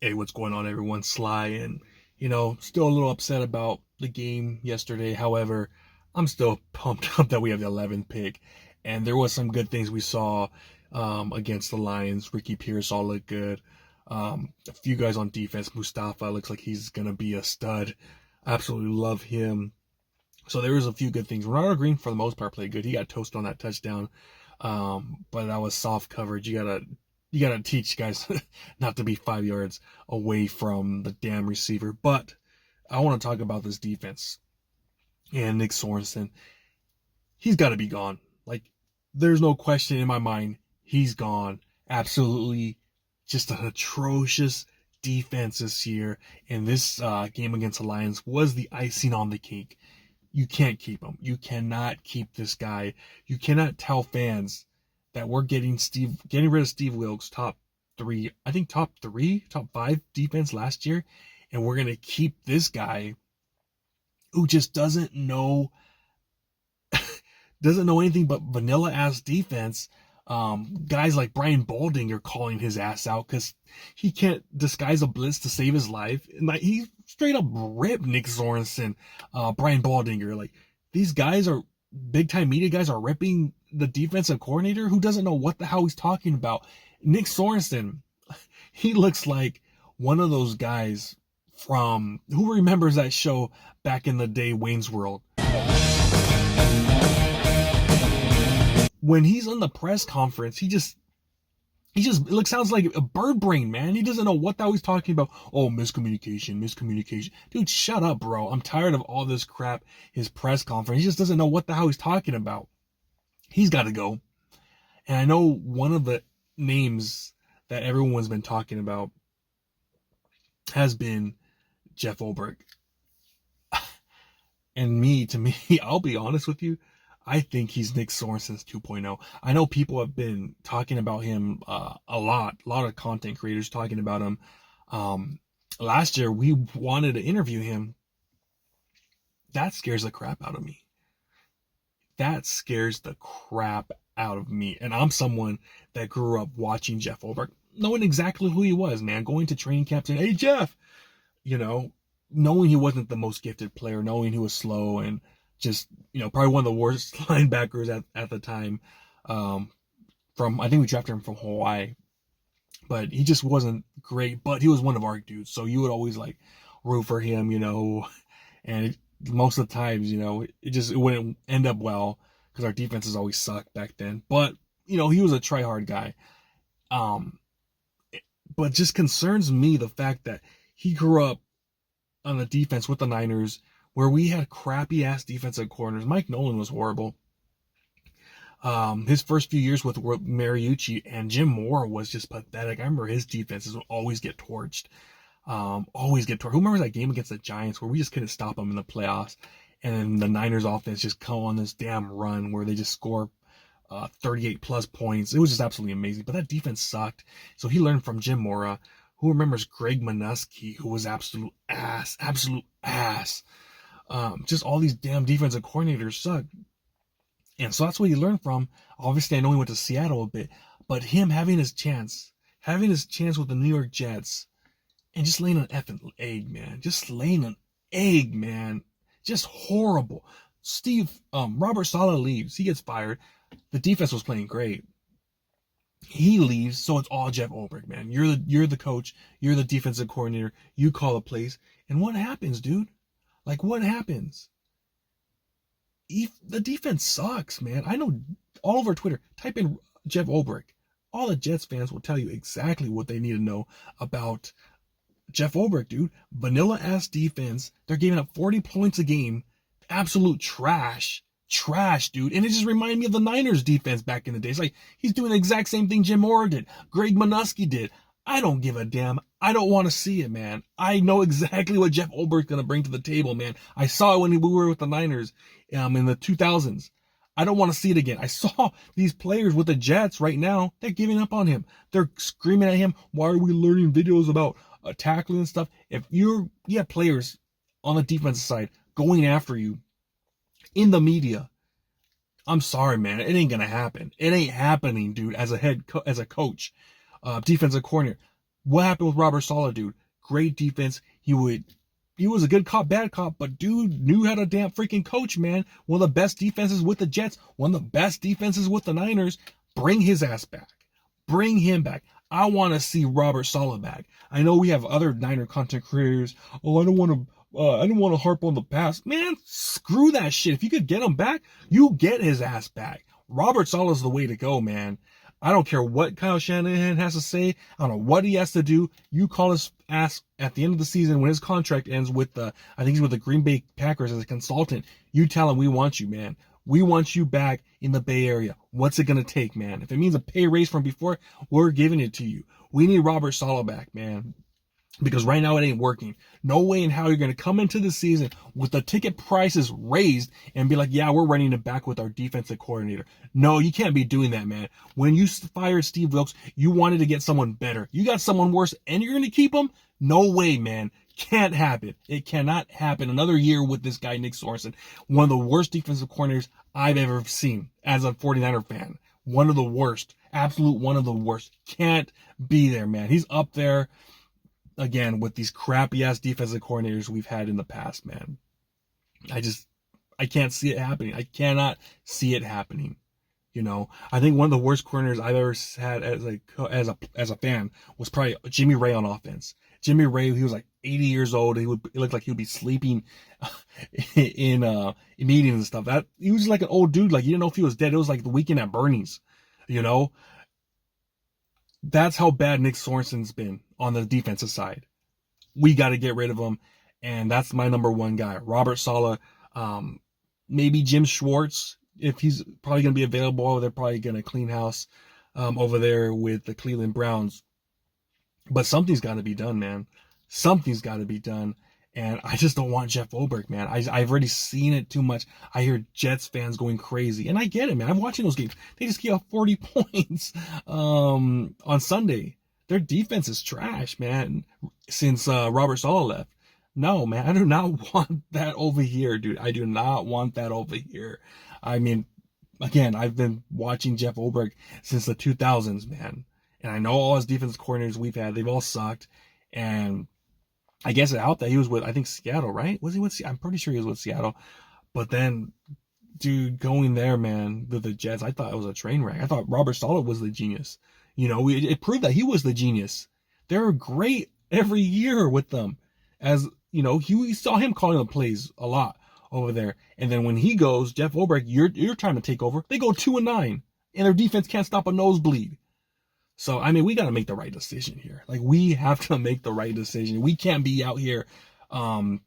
Hey, what's going on, everyone? Sly, and still a little upset about the game yesterday. However, I'm still pumped up that we have the 11th pick, and there was some good things we saw against the Lions. Ricky Pierce all looked good. A few guys on defense. Mustafa looks like he's gonna be a stud. Absolutely love him. So there was a few good things. Ronald Green, for the most part, played good. He got toasted on that touchdown, but that was soft coverage. You gotta teach guys not to be 5 yards away from the damn receiver. But I want to talk about this defense and Nick Sorenson. He's got to be gone. Like, there's no question in my mind. He's gone. Absolutely, just an atrocious defense this year. And this game against the Lions was the icing on the cake. You can't keep him. You cannot keep this guy. You cannot tell fans that we're getting rid of Steve Wilkes, top five defense last year, and we're gonna keep this guy who just doesn't know anything but vanilla ass defense. Guys like Brian Baldinger calling his ass out because he can't disguise a blitz to save his life. And like, he straight up ripped Nick Sorensen, Brian Baldinger. Like, these guys are big time media guys are ripping the defensive coordinator who doesn't know what the hell he's talking about. Nick Sorensen, he looks like one of those guys from, who remembers that show back in the day, Wayne's World? When he's on the press conference, he just sounds like a bird brain, man. He doesn't know what the hell he's talking about. Oh, miscommunication. Dude, shut up, bro. I'm tired of all this crap. His press conference, he just doesn't know what the hell he's talking about. He's got to go. And I know one of the names that everyone's been talking about has been Jeff Ulbrich. And to me, I'll be honest with you, I think he's Nick Sorensen's 2.0. I know people have been talking about him a lot of content creators talking about him. Last year, we wanted to interview him. That scares the crap out of me. That scares the crap out of me. And I'm someone that grew up watching Jeff Ulbrich, knowing exactly who he was, man. Going to training camps and, hey, Jeff, knowing he wasn't the most gifted player, knowing he was slow and just, probably one of the worst linebackers at the time. I think we drafted him from Hawaii, but he just wasn't great. But he was one of our dudes, so you would always like root for him, and most of the times, it wouldn't end up well because our defenses always sucked back then. But he was a try-hard guy. But just concerns me the fact that he grew up on the defense with the Niners, where we had crappy ass defensive corners. Mike Nolan was horrible. His first few years with Mariucci and Jim Moore was just pathetic. I remember his defenses would always get torched. Who remembers that game against the Giants where we just couldn't stop them in the playoffs? And then the Niners offense just come on this damn run where they just score 38 plus points. It was just absolutely amazing. But that defense sucked. So he learned from Jim Mora. Who remembers Greg Minuski, who was absolute ass. Just all these damn defensive coordinators suck. And so that's what he learned from. Obviously, I know he went to Seattle a bit, but him having his chance with the New York Jets and just laying an effing egg, man. Just horrible. Robert Saleh leaves. He gets fired. The defense was playing great. He leaves, so it's all Jeff Ulbrich, man. You're the coach. You're the defensive coordinator. You call the plays. And what happens, dude? Like, what happens? The defense sucks, man. I know, all over Twitter, type in Jeff Ulbrich. All the Jets fans will tell you exactly what they need to know about Jeff Ulbrich, dude. Vanilla-ass defense. They're giving up 40 points a game. Absolute trash. Trash, dude. And it just reminded me of the Niners defense back in the days. Like, he's doing the exact same thing Jim Moore did. Greg Minuski did. I don't give a damn. I don't want to see it, man. I know exactly what Jeff Ulbrich's going to bring to the table, man. I saw it when we were with the Niners in the 2000s. I don't want to see it again. I saw these players with the Jets right now. They're giving up on him. They're screaming at him. Why are we learning videos about tackling and stuff? If you have players on the defensive side going after you in the media, I'm sorry, man. It ain't going to happen. It ain't happening, dude, as a coach, defensive coordinator. What happened with Robert Saleh, dude? Great defense. He was a good cop, bad cop, but dude knew how to damn freaking coach, man. One of the best defenses with the Jets, one of the best defenses with the Niners. Bring his ass back. Bring him back. I want to see Robert Saleh back. I know we have other Niner content creators. Oh, I don't want to harp on the past. Man, screw that shit. If you could get him back, you get his ass back. Robert Saleh is the way to go, man. I don't care what Kyle Shanahan has to say. I don't know what he has to do. You call his ass at the end of the season when his contract ends with I think he's with the Green Bay Packers as a consultant. You tell him we want you, man. We want you back in the Bay Area. What's it going to take, man? If it means a pay raise from before, we're giving it to you. We need Robert Saleh back, man. Because right now it ain't working. No way in how you're going to come into the season with the ticket prices raised and be like, yeah, we're running it back with our defensive coordinator. No, you can't be doing that, man. When you fired Steve Wilkes, you wanted to get someone better. You got someone worse and you're going to keep him? No way, man. Can't happen. It cannot happen. Another year with this guy, Nick Sorenson, one of the worst defensive coordinators I've ever seen as a 49er fan. One of the worst. Absolute one of the worst. Can't be there, man. He's up there again with these crappy ass defensive coordinators we've had in the past, man. I can't see it happening. I cannot see it happening. You know, I think one of the worst coordinators I've ever had as a fan was probably Jimmy Ray on offense. Jimmy Ray, he was like 80 years old. It looked like he would be sleeping in meetings and stuff. That he was like an old dude. Like you didn't know if he was dead. It was like the Weekend at Bernie's. You know, that's how bad Nick Sorenson's been on the defensive side. We got to get rid of him, and that's my number one guy, Robert Saleh. Maybe Jim Schwartz, if he's probably going to be available. They're probably going to clean house over there with the Cleveland Browns. But something's got to be done, man. Something's got to be done. And I just don't want Jeff Ulbrich, man. I've already seen it too much. I hear Jets fans going crazy. And I get it, man. I'm watching those games. They just gave up 40 points on Sunday. Their defense is trash, man, since Robert Saleh left. No, man, I do not want that over here, dude. I do not want that over here. I mean, again, I've been watching Jeff Ulbrich since the 2000s, man. And I know all his defensive coordinators we've had, they've all sucked. And I guess it helped that he was with, I think, Seattle, right? Was he with Seattle? I'm pretty sure he was with Seattle. But then, dude, going there, man, with the Jets, I thought it was a train wreck. I thought Robert Saleh was the genius. You know, it proved that he was the genius. They were great every year with them. As, you know, we saw him calling the plays a lot over there. And then when he goes, Jeff Ulbrich, you're trying to take over. They go 2-9, and their defense can't stop a nosebleed. So, I mean, we got to make the right decision here. Like, we have to make the right decision. We can't be out here, you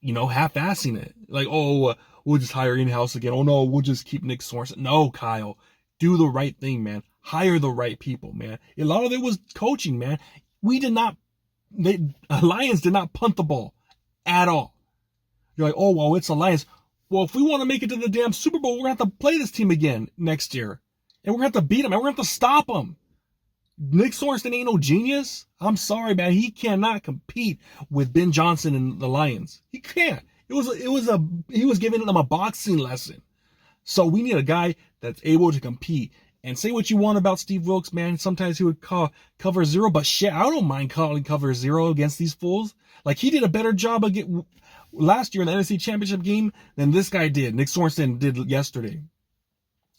know, half-assing it. Like, oh, we'll just hire in-house again. Oh, no, we'll just keep Nick Sorenson. No, Kyle. Do the right thing, man. Hire the right people, man. A lot of it was coaching, man. Lions did not punt the ball at all. You're like, oh, well, it's the Lions. Well, if we want to make it to the damn Super Bowl, we're going to have to play this team again next year. And we're going to have to beat them, and we're going to have to stop them. Nick Sorensen ain't no genius. I'm sorry, man. He cannot compete with Ben Johnson and the Lions. He can't. He was giving them a boxing lesson. So we need a guy that's able to compete. And say what you want about Steve Wilkes, man. Sometimes he would call cover zero, but shit, I don't mind calling cover zero against these fools. Like, he did a better job last year in the NFC Championship game than this guy did. Nick Sorensen did yesterday.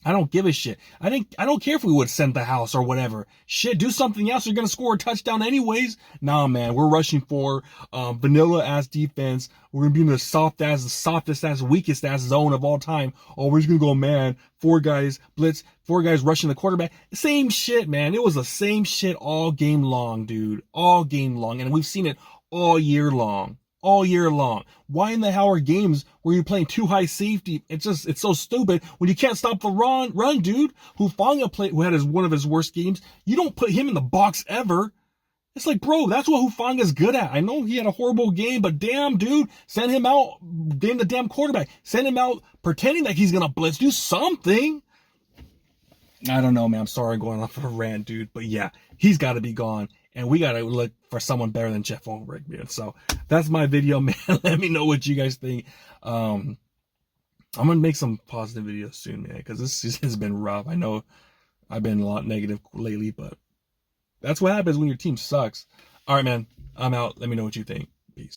I don't give a shit. I don't care if we would send the house or whatever. Shit, do something else. You're going to score a touchdown anyways. Nah, man, we're rushing for vanilla ass defense. We're going to be in the softest ass, weakest ass zone of all time. Oh, we're just going to go, man. 4 guys blitz, 4 guys rushing the quarterback. Same shit, man. It was the same shit all game long, dude. All game long. And we've seen it all year long. All year long. Why in the hell are games where you're playing too high safety? It's so stupid when you can't stop the run, dude. Hufanga who had one of his worst games. You don't put him in the box ever. It's like, bro, that's what Hufanga's good at. I know he had a horrible game, but damn, dude, send him out, damn the damn quarterback. Send him out pretending that he's gonna blitz. Do something. I don't know, man. I'm sorry I'm going off a rant, dude, but yeah, he's got to be gone. And we got to look for someone better than Jeff Ulbrich, man. So that's my video, man. Let me know what you guys think. I'm going to make some positive videos soon, man, because this has been rough. I know I've been a lot negative lately, but That's what happens when your team sucks. All right, man. I'm out. Let me know what you think.